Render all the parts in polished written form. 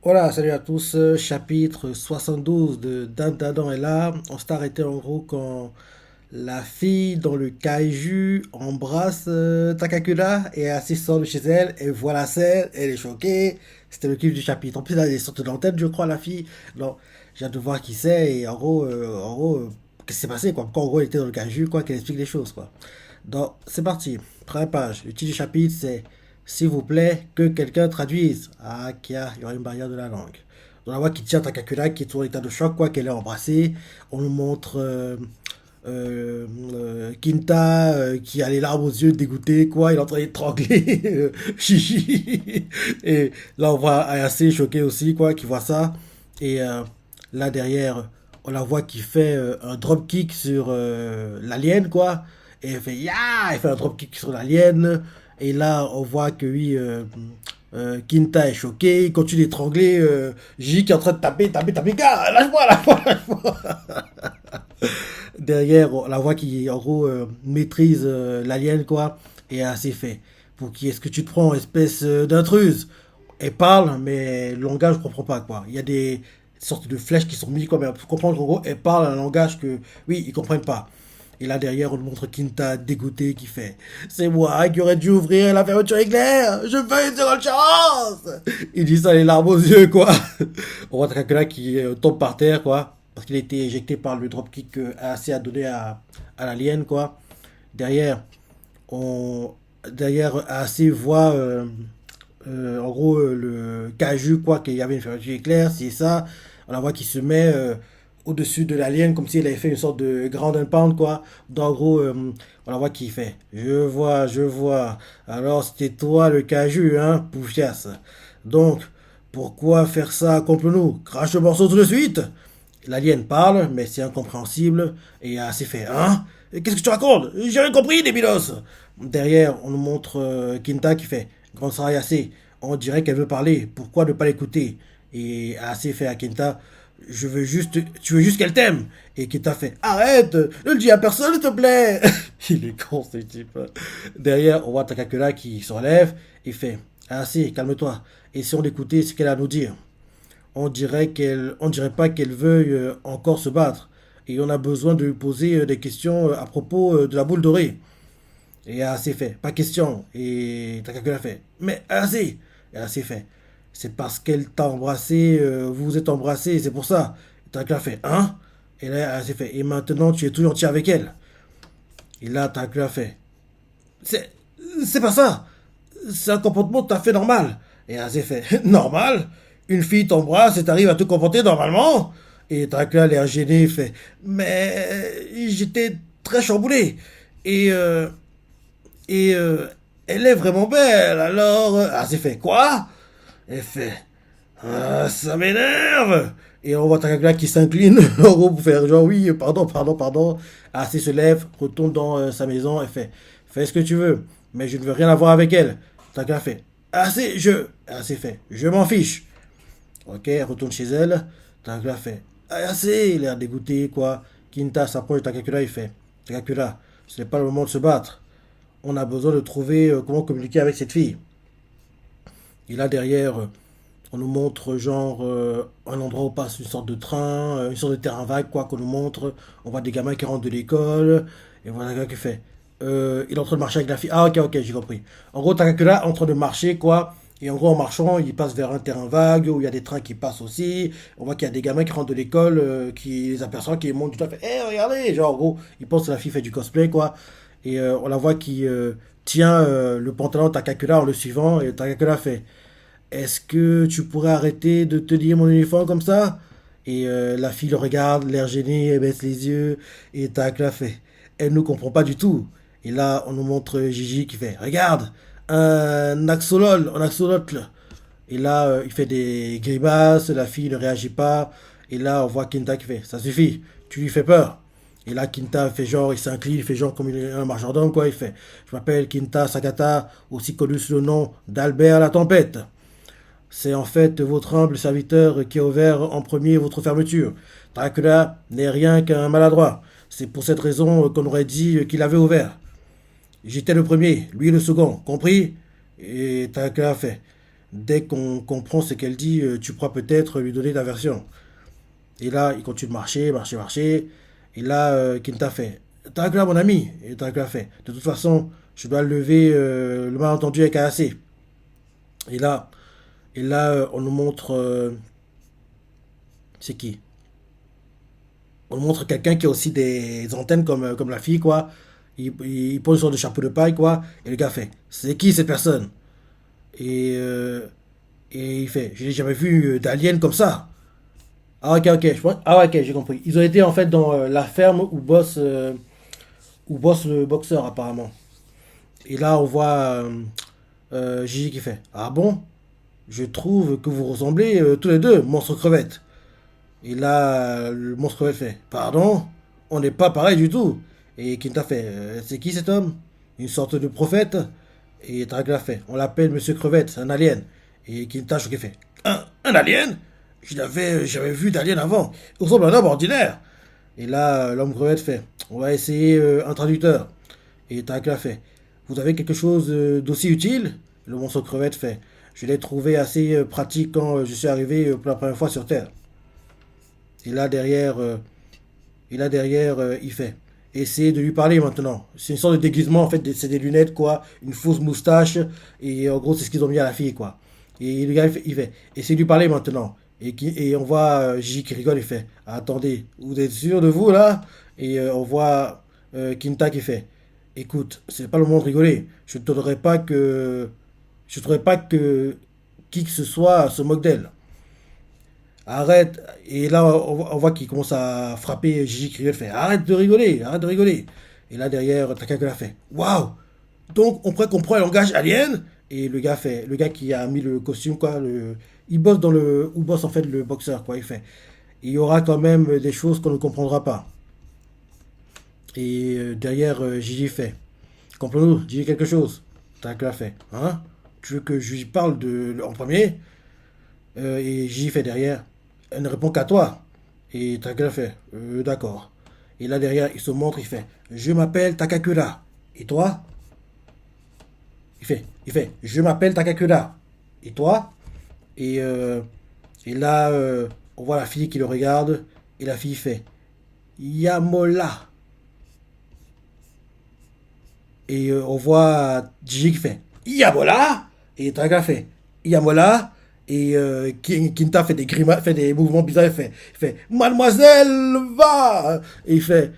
Voilà, salut à tous, chapitre 72 de Dandadan est là. On s'est arrêté en gros quand la fille dans le kaiju embrasse Takakura et elle sort de chez elle et voit la scène, elle est choquée. C'était le kiff du chapitre. En plus, elle est sortie d'antenne, je crois, la fille. Non, j'ai hâte de voir qui c'est et qu'est-ce qui s'est passé quoi. Pourquoi en gros elle était dans le kaiju, quoi, qu'elle explique les choses quoi. Donc, c'est parti. Première page. Le titre du chapitre, c'est s'il vous plaît, que quelqu'un traduise. Ah, il y aura une barrière de la langue. On la voit qui tient Takakura, qui est en état de choc, quoi, qu'elle est embrassée. On nous montre Kinta qui a les larmes aux yeux, dégoûté, quoi. Il est en train d'étrangler Chichi. Et là, on voit Ayase choqué aussi, quoi, qui voit ça. Et là, derrière, on la voit qui fait un drop kick sur l'alien, quoi. Et elle fait ya, elle fait un drop kick sur l'alien. Et là, on voit que oui, Kinta est choqué, il continue d'étrangler J qui est en train de taper, gars, lâche-moi, lâche-moi, lâche-moi. Derrière, on la voit qui, en gros, maîtrise l'alien, quoi, et a assez fait. Pour qui est-ce que tu te prends, espèce d'intruse? Elle parle, mais le langage, je comprends pas, quoi. Il y a des sortes de flèches qui sont mises, quoi, mais pour comprendre qu'en gros, elle parle un langage que, oui, ils comprennent pas. Et là derrière, on nous montre Kinta dégoûté qui fait c'est moi qui aurais dû ouvrir la fermeture éclair. Je veux une seconde chance. Il dit ça les larmes aux yeux quoi. On voit Takakura qui tombe par terre quoi parce qu'il a été éjecté par le dropkick que AC a donné à l'alien quoi. Derrière, on derrière AC voit en gros le Kaju quoi qu'il y avait une fermeture éclair, c'est ça. On la voit qui se met au-dessus de l'alien comme s'il avait fait une sorte de ground and pound quoi. Donc en gros on la voit qui fait je vois. Alors c'était toi le Kaju hein, Poufias. Donc pourquoi faire ça contre nous? Crache le morceau tout de suite. L'alien parle, mais c'est incompréhensible et assez fait. Hein? Qu'est-ce que tu racontes? J'ai rien compris, débilos! Derrière, on nous montre Kinta qui fait Grand Sarai assez. On dirait qu'elle veut parler. Pourquoi ne pas l'écouter? Et assez fait à Kinta. Tu veux juste qu'elle t'aime. Et Kinta fait arrête, ne le dis à personne, s'il te plaît. Il est con ce type. Derrière, on voit Takakura qui se relève et fait assez, calme-toi. Essayons d'écouter ce qu'elle a à nous dire. On dirait pas qu'elle veuille encore se battre. Et on a besoin de lui poser des questions à propos de la boule dorée. Et assez fait. Pas question. Et Takakura fait. Mais assez. Et assez fait. C'est parce qu'elle t'a embrassé, vous vous êtes embrassé, c'est pour ça. Et Takakura fait. Hein? Et là, assez fait. Et maintenant, tu es tout gentil avec elle. Et là, Takakura fait. C'est. C'est pas ça. C'est un comportement tout à fait normal. Et assez fait. Normal? Une fille t'embrasse et t'arrives à te comporter normalement? Et Dracula, l'air gêné, fait mais j'étais très chamboulé. Et, euh, et elle est vraiment belle, alors. Ah, c'est fait quoi? Elle fait ah, ça m'énerve! Et on voit Dracula qui s'incline, en gros, pour faire genre oui, pardon. Ah, c'est se lève, retourne dans sa maison et fait fais ce que tu veux, mais je ne veux rien avoir avec elle. Dracula fait ah, c'est fait, je m'en fiche. Ok, elle retourne chez elle. Takakura fait ah, assez, il a l'air dégoûté, quoi. Kinta s'approche de Takakura, il fait Takakura, ce n'est pas le moment de se battre. On a besoin de trouver comment communiquer avec cette fille. Et là derrière, on nous montre genre un endroit où passe une sorte de train, une sorte de terrain vague, quoi, qu'on nous montre. On voit des gamins qui rentrent de l'école. Et voilà un gars qui fait il est en train de marcher avec la fille. Ah, ok, j'ai compris. En gros, Takakura est en train de marcher, quoi. Et en gros, en marchant, il passe vers un terrain vague où il y a des trains qui passent aussi. On voit qu'il y a des gamins qui rentrent de l'école, qui les aperçoivent, qui montent tout à fait. Eh, regardez! Genre, en gros, ils pensent que la fille fait du cosplay, quoi. Et on la voit qui tient le pantalon de Takakura en le suivant. Et Takakura fait est-ce que tu pourrais arrêter de tenir mon uniforme comme ça? Et la fille le regarde, l'air gêné, elle baisse les yeux. Et Takakura fait elle ne comprend pas du tout. Et là, on nous montre Gigi qui fait regarde, un axolotl. Et là, il fait des grimaces, la fille ne réagit pas. Et là, on voit Kinta qui fait ça suffit, tu lui fais peur. Et là, Kinta fait genre, il s'incline, il fait genre comme un majordome, quoi. Il fait je m'appelle Kinta Sakata, aussi connu sous le nom d'Albert la Tempête. C'est en fait votre humble serviteur qui a ouvert en premier votre fermeture. Dracula n'est rien qu'un maladroit. C'est pour cette raison qu'on aurait dit qu'il avait ouvert. J'étais le premier, lui le second, compris? Et Dracula fait. Dès qu'on comprend ce qu'elle dit, tu pourras peut-être lui donner ta version. Et là, il continue de marcher, marcher, marcher. Et là, Kinta fait, t'as là, mon ami. Et t'as fait, de toute façon, je dois lever le malentendu avec AAC. Et là, on nous montre, c'est qui? On nous montre quelqu'un qui a aussi des antennes comme la fille, quoi. Il pose une sorte de chapeau de paille, quoi. Et le gars fait, c'est qui cette personne? Et, euh, et il fait, je n'ai jamais vu d'alien comme ça. Ah ok, ok, ah ouais, ok, j'ai compris. Ils ont été en fait dans la ferme où bosse le boxeur apparemment. Et là on voit Gigi qui fait, ah bon? Je trouve que vous ressemblez tous les deux, monstre crevette. Et là le monstre crevette fait, pardon? On n'est pas pareil du tout. Et Kinta fait, c'est qui cet homme? Une sorte de prophète? Et Dragla fait, on l'appelle Monsieur Crevette, un alien. Et Kinta choqué fait, un alien? J'avais vu d'alien avant. Il ressemble à un homme ordinaire. Et là, l'homme crevette fait, on va essayer un traducteur. Et Dragla fait, vous avez quelque chose d'aussi utile? Le monstre crevette fait, je l'ai trouvé assez pratique quand je suis arrivé pour la première fois sur Terre. Et là derrière, il fait, essayez de lui parler maintenant. C'est une sorte de déguisement en fait, c'est des lunettes quoi, une fausse moustache et en gros c'est ce qu'ils ont mis à la fille quoi. Et le gars il fait essayez de lui parler maintenant. Et on voit Gigi qui rigole, il fait attendez, vous êtes sûr de vous là? Et on voit Kinta qui fait écoute, c'est pas le moment de rigoler. Je ne voudrais pas que qui que ce soit se moque d'elle. Arrête. Et là, on voit qu'il commence à frapper Gigi Kriel. Fait arrête de rigoler, arrête de rigoler. Et là, derrière, Takakura fait waouh! Donc, on pourrait comprendre le langage alien. Et le gars qui a mis le costume, quoi, il bosse où bosse en fait le boxeur, quoi. Il fait il y aura quand même des choses qu'on ne comprendra pas. Et derrière, Gigi fait comprenons-nous, dis quelque chose. Takakura fait hein? Tu veux que je lui parle en premier? Et Gigi fait derrière elle ne répond qu'à toi. Et Takakura fait d'accord. Et là derrière, il se montre, il fait je m'appelle Takakura. Et toi? Je m'appelle Takakura. Et toi? Et, euh, et là, on voit la fille qui le regarde. Et la fille fait Yamola. Et on voit Gigi qui fait Yamola. Et Takakura fait Yamola. Et Kinta fait des grimaces, fait des mouvements bizarres. Il fait Mademoiselle va. Et il fait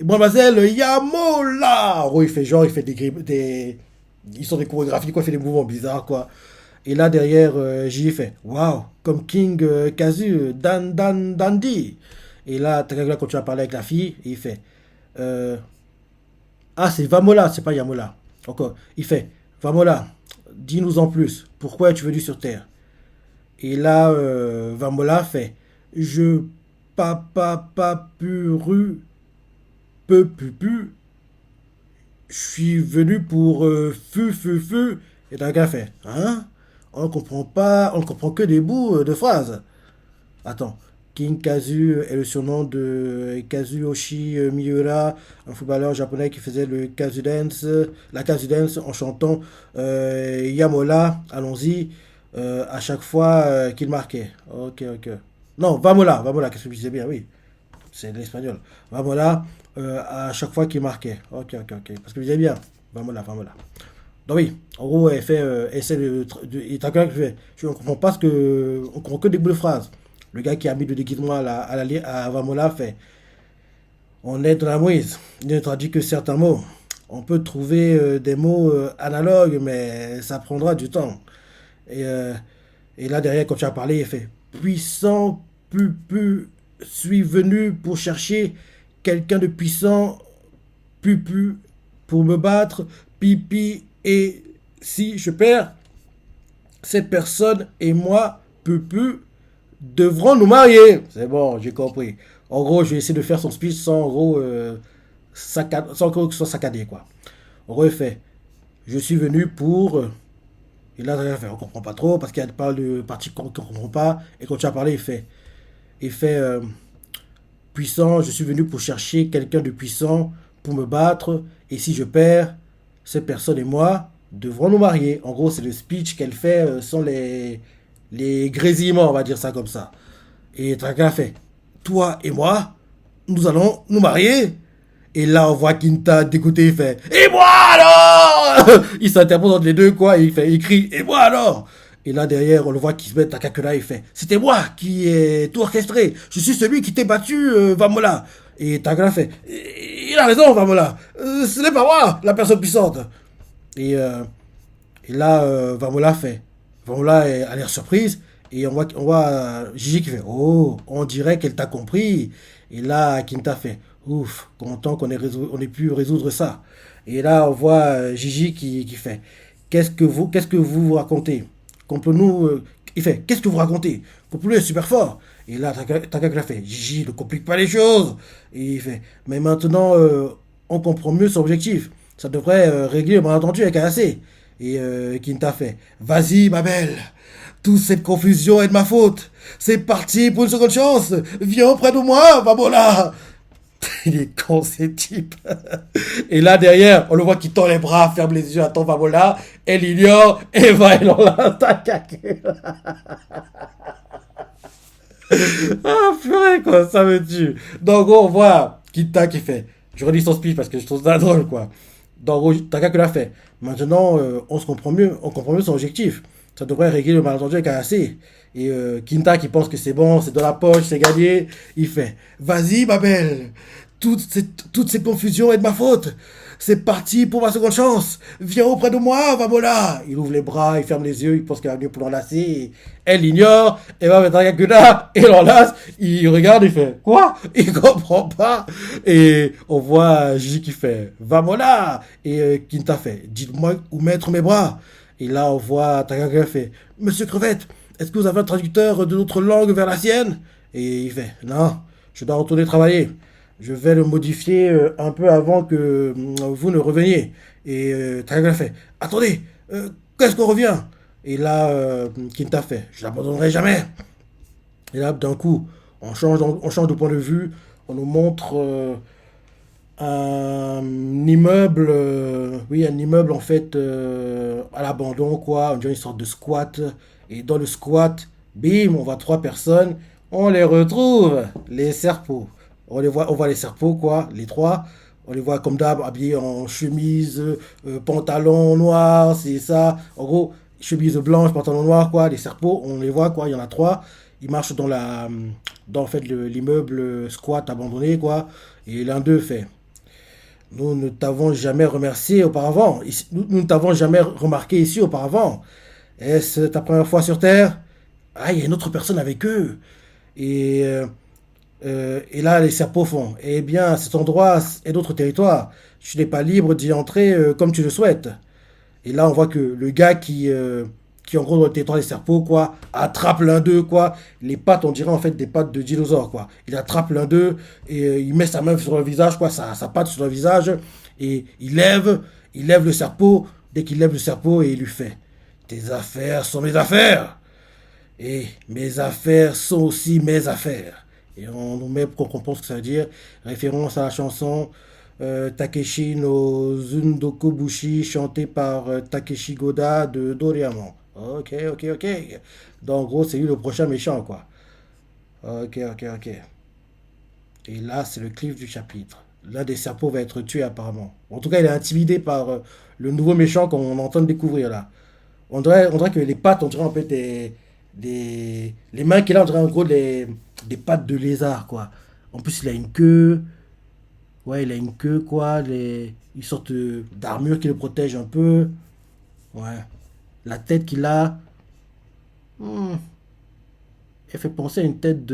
Mademoiselle Yamola. En gros, il fait genre, il fait ils sont des chorégraphies, quoi, il fait des mouvements bizarres, quoi. Et là, derrière, J fait waouh, comme King Kazu, Dandy. Et là, Takagura continue à parler avec la fille. Et il fait euh, ah, c'est Vamola, c'est pas Yamola. Encore. Il fait Vamola, dis-nous en plus. Pourquoi es-tu venu sur Terre? Et là, Vamola fait je papa puru peu pu pu. Je suis venu pour feu. Et Daga fait hein? On ne comprend pas, on ne comprend que des bouts de phrases. Attends. King Kazu est le surnom de Kazuyoshi Miura, un footballeur japonais qui faisait la Kazu Dance en chantant Yamola, allons-y, à chaque fois qu'il marquait. Ok, ok. Non, Vamola, qu'est-ce que je disais bien, oui. C'est l'espagnol. Vamola, à chaque fois qu'il marquait. Ok, ok, ok. Parce que je disais bien. Vamola. Donc oui, en gros, elle fait, essaie il est encore fait. Je ne comprends pas on comprend que des bouts de phrases. Le gars qui a mis le déguisement à Vamola fait, on est dans la mouise. Il ne traduit que certains mots. On peut trouver des mots analogues, mais ça prendra du temps. Et, euh, et là, derrière, quand tu as parlé, il fait, puissant, suis venu pour chercher quelqu'un de puissant, pupu, pour me battre, pipi, et si je perds, cette personne et moi, pupu, devront nous marier. C'est bon, j'ai compris. En gros, je vais essayer de faire son speech sans, en gros, sans que ce soit saccadé, quoi. En gros, il fait, je suis venu pour... Et là, on comprend pas trop, parce qu'il parle de partie qu'on ne comprend pas. Et quand tu as parlé, il fait puissant, je suis venu pour chercher quelqu'un de puissant pour me battre. Et si je perds, cette personne et moi, devrons nous marier. En gros, c'est le speech qu'elle fait sans les grésillements, on va dire ça comme ça. Et Taka fait, toi et moi, nous allons nous marier. Et là, on voit Kinta dégoûté, il fait, et moi alors. Il s'interpose entre les deux, quoi, il crie, et moi alors. Et là, derrière, on le voit qui se met à Kakuna, il fait, c'était moi qui ai tout orchestré. Je suis celui qui t'ai battu, Vamola. Et Takuna fait, il a raison, Vamola. Ce n'est pas moi, la personne puissante. Et, euh, et là, Vamola fait. Vamola a l'air surprise. Et on voit Gigi qui fait, oh, on dirait qu'elle t'a compris. Et là, Kinta fait, ouf, content on ait pu résoudre ça. Et là, on voit Gigi qui fait, qu'est-ce que vous vous racontez? Qu'on peut nous, il fait, qu'est-ce que vous racontez? Qu'on peut lui est super fort. Et là, Takakura fait, Gigi, ne complique pas les choses. Et il fait, mais maintenant, on comprend mieux son objectif. Ça devrait régler le malentendu avec AAC. Et Kinta fait, vas-y, ma belle. Toute cette confusion est de ma faute. C'est parti pour une seconde chance. Viens auprès de moi, Vamola. Il est con, ces types. Et là, derrière, on le voit qui tend les bras, ferme les yeux, attend Vamola. Elle ignore et va, elle en l'attaque. Ah, purée, quoi, ça me tue. Donc, en gros, on voit Kita qui fait. Je redis son speech parce que je trouve ça drôle, quoi. Donc, en gros, Takakura fait. Maintenant, on comprend mieux son objectif. Ça devrait régler le malentendu avec AAC. Et Kinta qui pense que c'est bon, c'est dans la poche, c'est gagné. Il fait, vas-y, ma belle. Toute cette confusion est de ma faute. C'est parti pour ma seconde chance. Viens auprès de moi, Vamola. Il ouvre les bras, il ferme les yeux, il pense qu'elle va venir pour l'enlacer. Elle l'ignore, elle va mettre un Kakuna, et l'enlace. Il regarde, il fait, quoi? Il comprend pas. Et on voit Gigi qui fait, Vamola. Et Kinta fait, dites-moi où mettre mes bras. Et là, on voit Takaka fait, Monsieur Crevette, est-ce que vous avez un traducteur de notre langue vers la sienne? Et il fait, non, je dois retourner travailler. Je vais le modifier un peu avant que vous ne reveniez. Et Takaka fait, attendez, qu'est-ce qu'on revient? Et là, Kinta fait, je l'abandonnerai jamais. Et là, d'un coup, on change de point de vue. On nous montre un immeuble, oui, un immeuble en fait à l'abandon, quoi. On dirait une sorte de squat. Et dans le squat, bim, on voit trois personnes. On les retrouve, les serpos. On voit les serpos, quoi, les trois. On les voit comme d'hab, habillés en chemise, pantalon noir, c'est ça. En gros, chemise blanche, pantalon noir, quoi. Les serpos, on les voit, quoi. Il y en a trois. Ils marchent dans en fait l'immeuble squat abandonné, quoi. Et l'un d'eux fait, nous ne t'avons jamais remercié auparavant. Nous ne t'avons jamais remarqué ici auparavant. Est-ce ta première fois sur Terre? Ah, il y a une autre personne avec eux. Et là, les serpents font. Eh bien, cet endroit est notre territoire. Tu n'es pas libre d'y entrer comme tu le souhaites. Et là, on voit que le gars qui en gros, dans le territoire des serpents, quoi, attrape l'un d'eux, quoi. Les pattes, on dirait en fait des pattes de dinosaure, quoi. Il attrape l'un d'eux et il met sa main sur le visage, quoi, sa patte sur le visage. Et il lève le serpent. Dès qu'il lève le serpent, et il lui fait, tes affaires sont mes affaires. Et mes affaires sont aussi mes affaires. Et on nous met pour comprendre ce que ça veut dire. Référence à la chanson Takeshi no Zundokobushi, chantée par Takeshi Goda de Doraemon. Ok, ok, ok. Donc, en gros, c'est lui le prochain méchant, quoi. Ok, ok, ok. Et là, c'est le cliff du chapitre. L'un des serpents va être tué, apparemment. En tout cas, il est intimidé par le nouveau méchant qu'on entend découvrir, là. On dirait que les pattes, on dirait un peu les mains qu'il a, on dirait en gros des pattes de lézard, quoi. En plus, il a une queue. Ouais, il a une queue, quoi. Une sorte d'armure qui le protège un peu. Ouais. La tête qu'il a, hmm, elle fait penser à une tête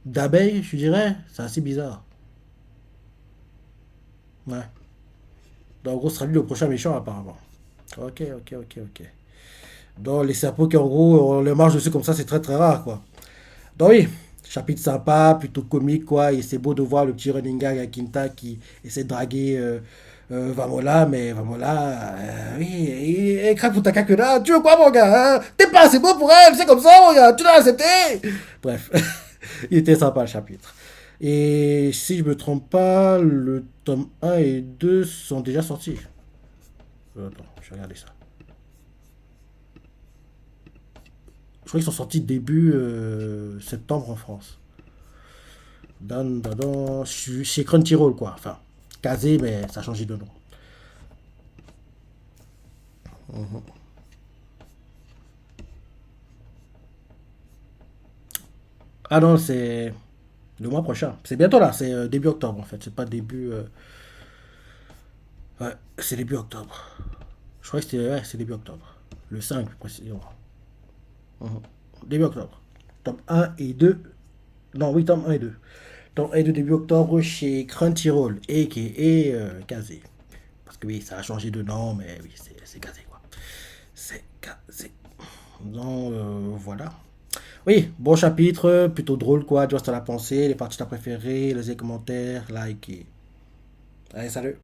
d'abeille, je dirais. C'est assez bizarre. Ouais. Donc, en gros, ce sera lui le prochain méchant, apparemment. Ok, ok, ok, ok. Donc, les serpents qui, en gros, on les marche dessus comme ça, c'est très, très rare, quoi. Donc, oui, chapitre sympa, plutôt comique, quoi. Et c'est beau de voir le petit running gag à Kinta qui essaie de draguer Vamola, mais Vamola, oui, et craque pour ta kakena. Tu veux quoi, mon gars, hein? T'es pas assez beau pour elle, c'est comme ça, mon gars, tu l'as accepté. Bref, il était sympa le chapitre. Et si je me trompe pas, le tome 1 et 2 sont déjà sortis. Attends, je vais regarder ça. Je crois qu'ils sont sortis début septembre en France. Chez Crunchyroll, quoi. Enfin, casé, mais ça a changé de nom. Ah non, c'est le mois prochain. C'est bientôt là, c'est début octobre en fait. C'est pas début. Ouais, c'est début octobre. Je crois que c'était ouais, c'est début octobre. Le 5 plus précisément. Mhm. Début octobre. Tome un et 2. Non, oui, tome un et 2. Tome 1 et 2 début octobre chez Crunchyroll et Kazé. Parce que oui, ça a changé de nom, mais oui, c'est Kazé quoi. C'est Kazé. Donc voilà. Oui, bon chapitre, plutôt drôle quoi. Tu vois, à la pensée, les parties que t'as préférées, les commentaires, like et... Allez, salut.